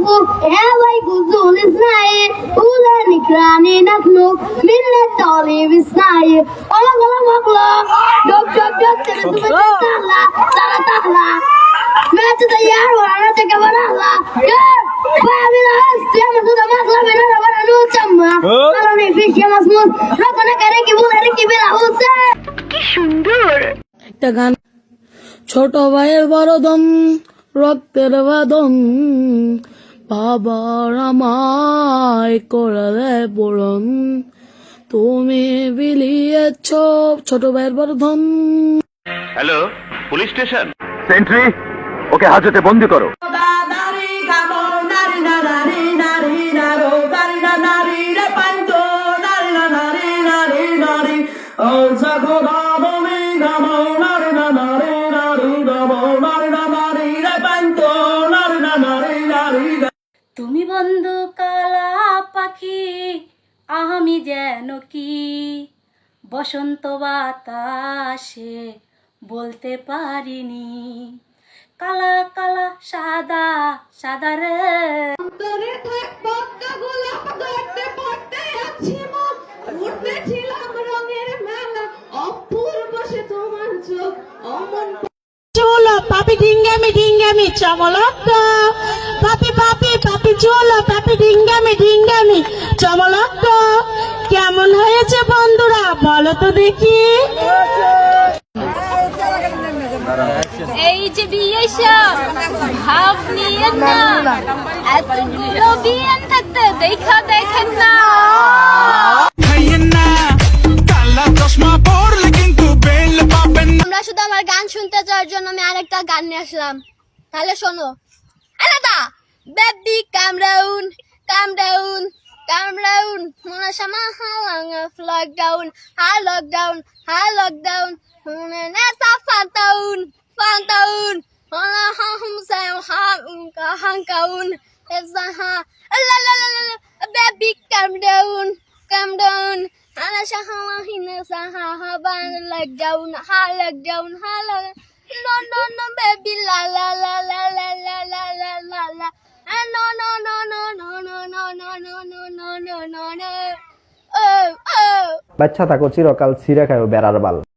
فوق هواي جوزون سناي ولا نكراني نخنوك من الطالي بسناي الله الله الله دوك دوك دوك تلا تلا تلا ما تطير ولا تكبر الله يا بعمل هست يا مسود مطلب من انا وانا نو سما انا نفيش يا مسمود ربنا كريم بولا ركي بلا حسين কি সুন্দর একটা গান ছোট ভাইয়ের বড় দম রক্তের বাদন বাবার আমায় করে পূরণ তুমি বিলিয়েছ ছোট ভাইয়ের বড় ধন। Hello, police station. সেন্ট্রি, ওকে হাজতে বন্দি করো। তুমি বন্ধু কালা পাখি আমি যেন কি বসন্ত বাতাসে বলতে পারিনি কালা কালা সাদা সাদা রে তোরে থাকতে গোলাপ দেখতে পড়তে আছি মন উঠেছিলাম রঙের মেলা অপূর্ব সে তোমার চোখ অমন চলো পাপি ডিঙ্গামি চমলক পাপি পাপি পাপি চলো পাপি ডিঙ্গামি চমলক কেমন হয়েছে বন্ধুরা বলো তো দেখি। এই যে বিয়ে ভাব নিয়ে না এতগুলো বিয়ে থাকতে দেখা দেখেন না আমরা শুধু আমার গান শুনতে চাওয়ার জন্য আমি আরেকটা গান নিয়ে আসলাম, তাহলে শোনো। আলাদা বেবি কাম ডাউন মনে সামা লকডাউন লকডাউন মনে নেসা ফান্টাউন মনে হাম সাম হাঙ্কাউন এসা লা লা লা লা বেবি কাম down ana shahala hina saha ban lockdown no baby la la la la la la la la la la no বাচ্চা থাকো চিরকাল ছিঁড়ে খায়ও বেড়ার বাল।